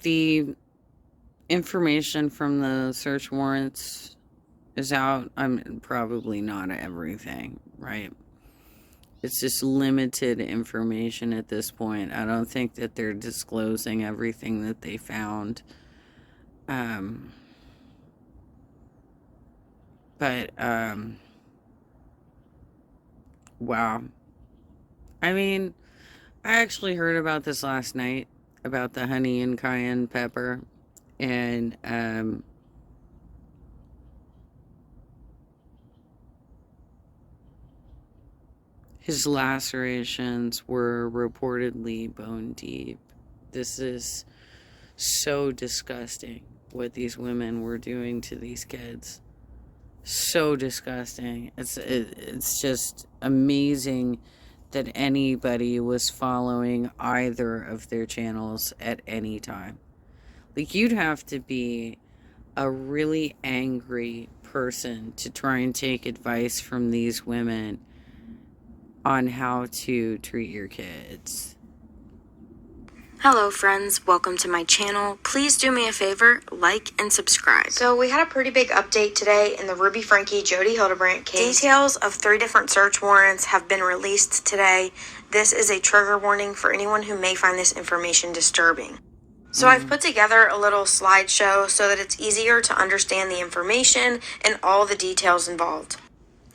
the information from the search warrants is out. I'm probably not everything, right? It's just limited information at this point. I don't think that they're disclosing everything that they found. But wow. I mean, I actually heard about this last night about the honey and cayenne pepper, and his lacerations were reportedly bone deep. This is so disgusting what these women were doing to these kids. So disgusting. It's just amazing that anybody was following either of their channels at any time. Like, you'd have to be a really angry person to try and take advice from these women on how to treat your kids. Hello friends, welcome to my channel. Please do me a favor, like and subscribe. So we had a pretty big update today in the Ruby Franke Jodi Hildebrandt case. Details of 3 different search warrants have been released today. This is a trigger warning for anyone who may find this information disturbing. So I've put together a little slideshow so that it's easier to understand the information and all the details involved.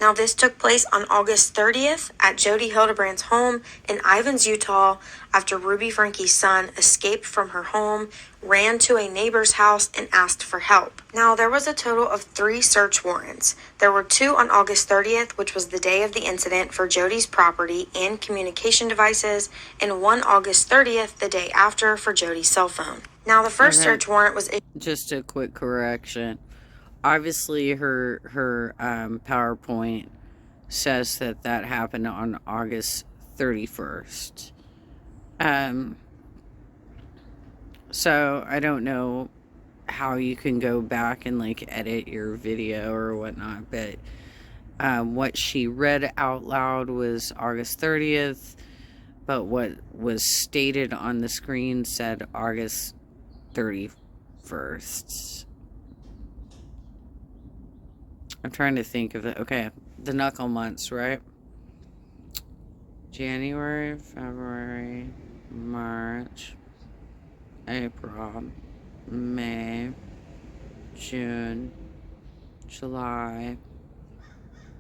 Now, this took place on August 30th at Jodi Hildebrandt's home in Ivins, Utah, after Ruby Franke's son escaped from her home, ran to a neighbor's house, and asked for help. Now, there was a total of 3 search warrants. There were 2 on August 30th, which was the day of the incident, for Jodi's property and communication devices, and 1 August 30th, the day after, for Jodi's cell phone. Now, the first search warrant was... Just a quick correction. Obviously, her PowerPoint says that happened on August 31st. So I don't know how you can go back and like edit your video or whatnot, but what she read out loud was August 30th, but what was stated on the screen said August 31st. I'm trying to think of it. Okay, the knuckle months, right? January, February, March, April, May, June, July,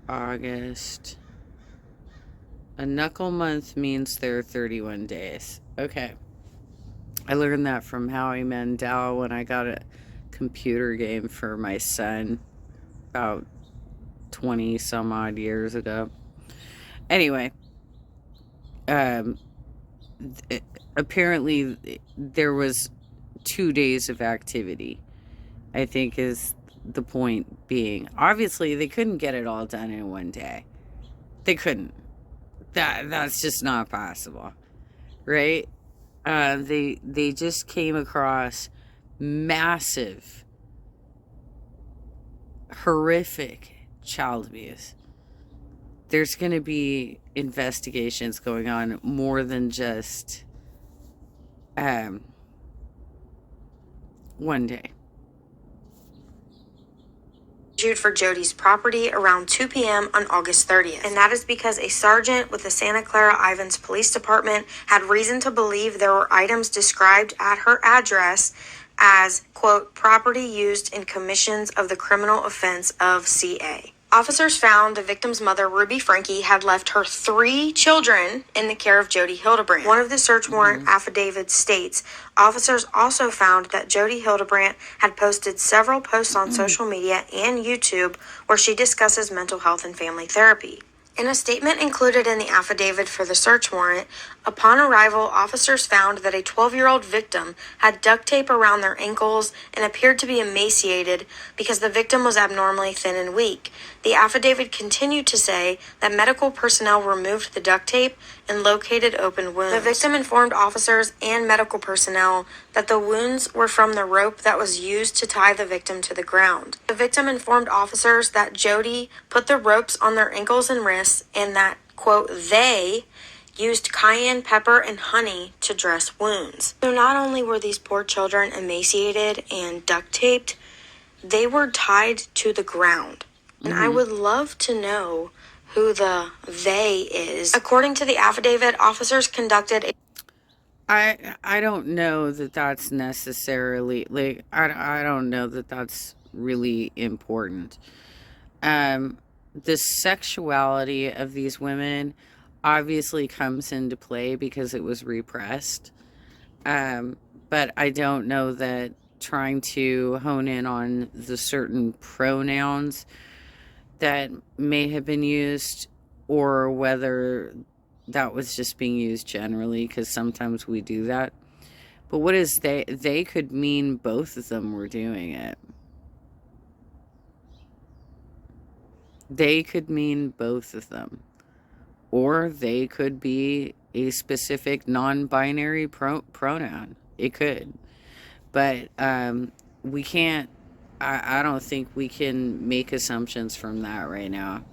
August. A knuckle month means there are 31 days. Okay. I learned that from Howie Mandel when I got a computer game for my son about 20 some odd years ago. Anyway, apparently there was 2 days of activity, I think is the point being. Obviously, they couldn't get it all done in one day. They couldn't. That's just not possible, right? They just came across massive, horrific child abuse. There's going to be investigations going on more than just one day. For Jodi's property around 2 p.m. on August 30th. And that is because a sergeant with the Santa Clara Ivins Police Department had reason to believe there were items described at her address as, quote, property used in commissions of the criminal offense of CA. Officers found the victim's mother, Ruby Franke, had left her 3 children in the care of Jodi Hildebrandt. One of the search warrant affidavits states, officers also found that Jodi Hildebrandt had posted several posts on social media and YouTube where she discusses mental health and family therapy. In a statement included in the affidavit for the search warrant, upon arrival, officers found that a 12-year-old victim had duct tape around their ankles and appeared to be emaciated because the victim was abnormally thin and weak. The affidavit continued to say that medical personnel removed the duct tape and located open wounds. The victim informed officers and medical personnel that the wounds were from the rope that was used to tie the victim to the ground. The victim informed officers that Jodi put the ropes on their ankles and wrists and that, quote, they used cayenne pepper and honey to dress wounds. So not only were these poor children emaciated and duct taped, they were tied to the ground. And I would love to know who the they is. According to the affidavit, officers conducted a I don't know that that's necessarily, like, I don't know that that's really important. The sexuality of these women obviously comes into play because it was repressed. But I don't know that trying to hone in on the certain pronouns that may have been used, or whether that was just being used generally, because sometimes we do that. But what is they could mean both of them were doing it. They could mean both of them. Or they could be a specific non-binary pronoun. It could. But we can't, I don't think we can make assumptions from that right now.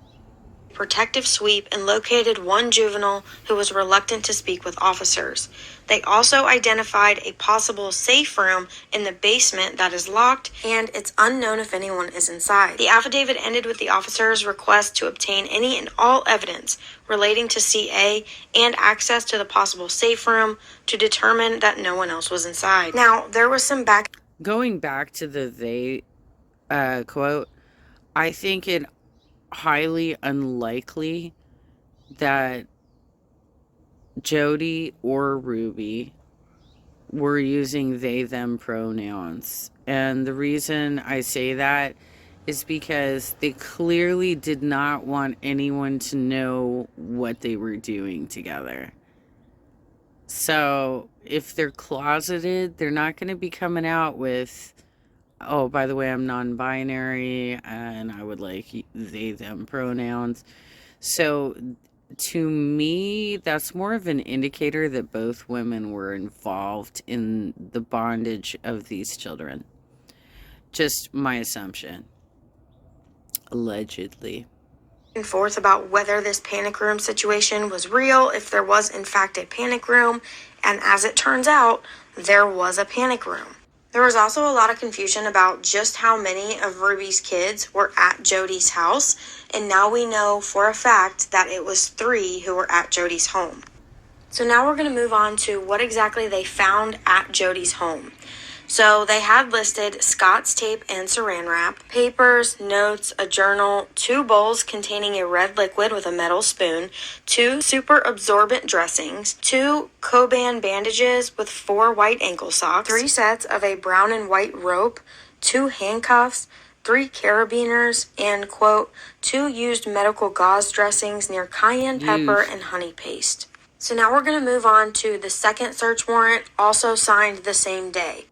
protective sweep and located one juvenile who was reluctant to speak with officers. They also identified a possible safe room in the basement that is locked, and it's unknown if anyone is inside. The affidavit ended with the officers' request to obtain any and all evidence relating to CA and access to the possible safe room to determine that no one else was inside. Now, there was some Going back to the they quote, I think it highly unlikely that Jody or Ruby were using they them pronouns. And the reason I say that is because they clearly did not want anyone to know what they were doing together. So if they're closeted, they're not going to be coming out with, oh, by the way, I'm non-binary and I would like they them pronouns. So to me, that's more of an indicator that both women were involved in the bondage of these children. Just my assumption. Allegedly. And forth about whether this panic room situation was real, if there was in fact a panic room, and as it turns out, there was a panic room. There was also a lot of confusion about just how many of Ruby's kids were at Jody's house, and now we know for a fact that it was 3 who were at Jody's home. So now we're going to move on to what exactly they found at Jody's home. So they had listed Scott's tape and saran wrap, papers, notes, a journal, 2 bowls containing a red liquid with a metal spoon, 2 super absorbent dressings, 2 Coban bandages with 4 white ankle socks, 3 sets of a brown and white rope, 2 handcuffs, 3 carabiners, and, quote, 2 used medical gauze dressings near cayenne pepper and honey paste. So now we're going to move on to the second search warrant, also signed the same day.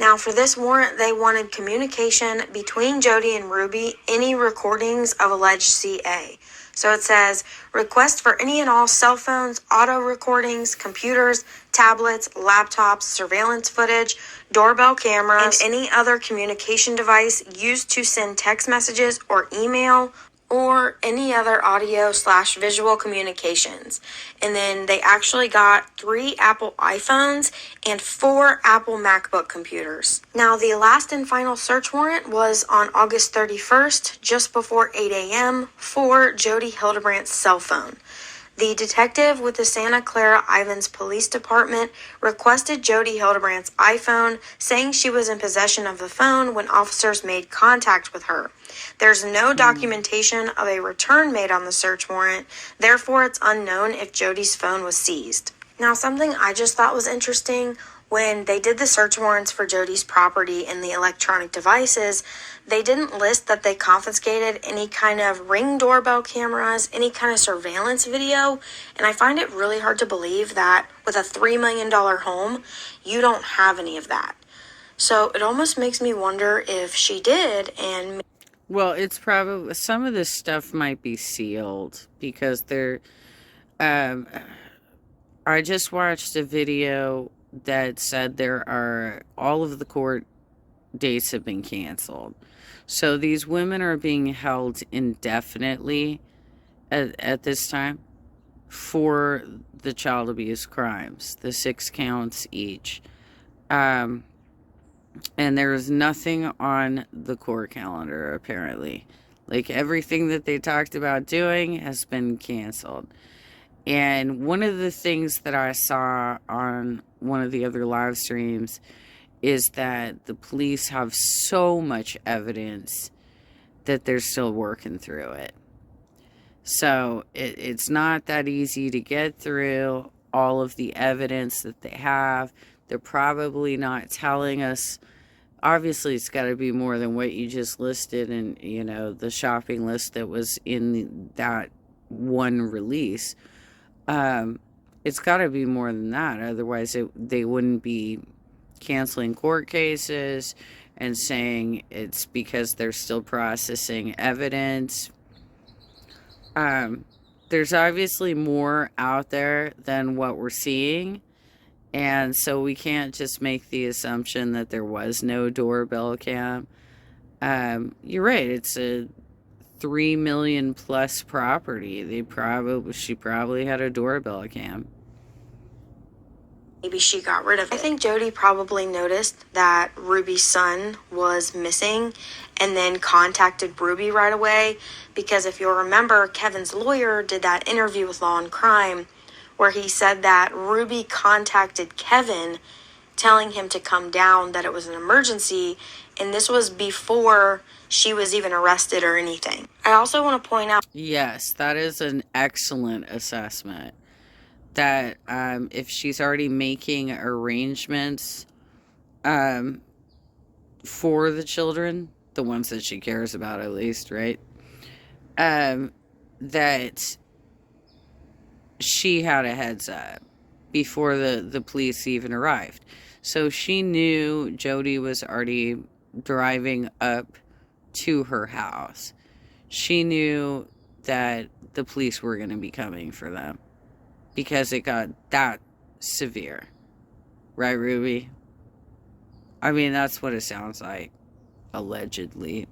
Now, for this warrant, they wanted communication between Jody and Ruby, any recordings of alleged CA. So it says, request for any and all cell phones, auto recordings, computers, tablets, laptops, surveillance footage, doorbell cameras, and any other communication device used to send text messages or email, or any other audio/visual communications. And then they actually got 3 Apple iPhones and 4 Apple MacBook computers. Now, the last and final search warrant was on August 31st, just before 8 a.m., for Jody Hildebrandt's cell phone. The detective with the Santa Clara Ivans Police Department requested Jody Hildebrandt's iPhone, saying she was in possession of the phone when officers made contact with her. There's no documentation of a return made on the search warrant, therefore it's unknown if Jody's phone was seized. Now, something I just thought was interesting, when they did the search warrants for Jody's property and the electronic devices, they didn't list that they confiscated any kind of Ring doorbell cameras, any kind of surveillance video, and I find it really hard to believe that with a $3 million home, you don't have any of that. So it almost makes me wonder if she did, and Well, it's probably, some of this stuff might be sealed because they're, I just watched a video that said all of the court dates have been canceled. So these women are being held indefinitely at this time for the child abuse crimes, the 6 counts each. And there's nothing on the court calendar, apparently. Like, everything that they talked about doing has been canceled. And one of the things that I saw on one of the other live streams is that the police have so much evidence that they're still working through it. So it's not that easy to get through all of the evidence that they have. They're probably not telling us. Obviously, it's got to be more than what you just listed in, the shopping list that was in that one release. It's got to be more than that. Otherwise, they wouldn't be canceling court cases and saying it's because they're still processing evidence. There's obviously more out there than what we're seeing. And so we can't just make the assumption that there was no doorbell cam. You're right. It's a $3 million plus property. She probably had a doorbell cam. Maybe she got rid of it. I think Jody probably noticed that Ruby's son was missing and then contacted Ruby right away, because if you'll remember, Kevin's lawyer did that interview with Law and Crime where he said that Ruby contacted Kevin telling him to come down, that it was an emergency, and this was before she was even arrested or anything. I also want to point out... Yes, that is an excellent assessment. That if she's already making arrangements for the children, the ones that she cares about at least, right? That she had a heads up before the police even arrived. So she knew Jody was already driving up to her house. She knew that the police were going to be coming for them, because it got that severe. Right, Ruby? I mean, that's what it sounds like, allegedly.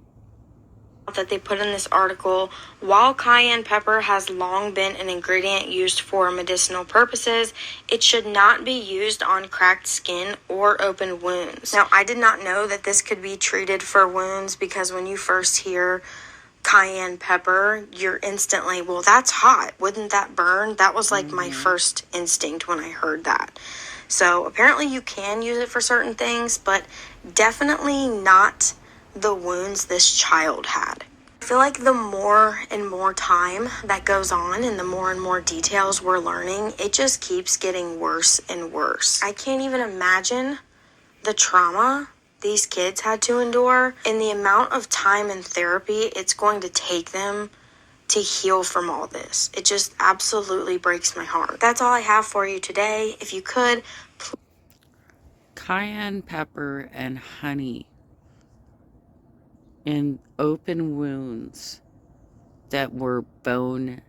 That they put in this article, while cayenne pepper has long been an ingredient used for medicinal purposes, it should not be used on cracked skin or open wounds. Now, I did not know that this could be treated for wounds, because when you first hear cayenne pepper, you're instantly, well, that's hot. Wouldn't that burn? That was like my first instinct when I heard that. So apparently you can use it for certain things, but definitely not the wounds this child had. I feel like the more and more time that goes on and the more and more details we're learning, it just keeps getting worse and worse. I can't even imagine the trauma these kids had to endure and the amount of time and therapy it's going to take them to heal from all this. It just absolutely breaks my heart. That's all I have for you today. If you could... Cayenne pepper and honey in open wounds that were bone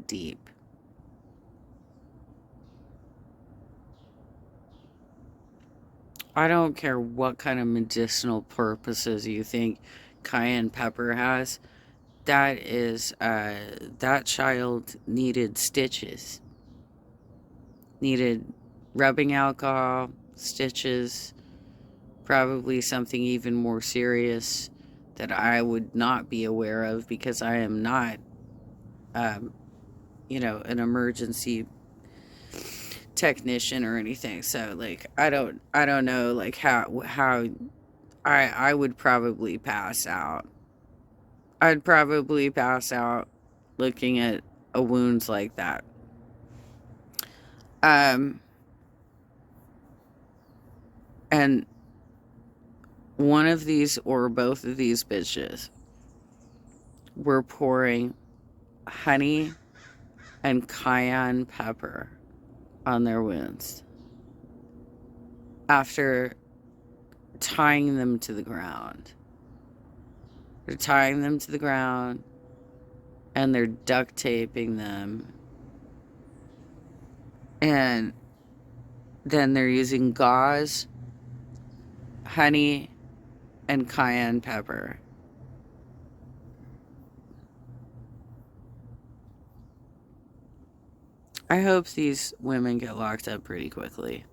deep. I don't care what kind of medicinal purposes you think cayenne pepper has. That is, that child needed stitches. Needed rubbing alcohol, stitches, probably something even more serious that I would not be aware of, because I am not, an emergency technician or anything. So like I don't know like how I would probably pass out. I'd probably pass out looking at a wound like that. And one of these or both of these bitches were pouring honey and cayenne pepper on their wounds after tying them to the ground. They're tying them to the ground and they're duct taping them, and then they're using gauze, honey, and cayenne pepper. I hope these women get locked up pretty quickly.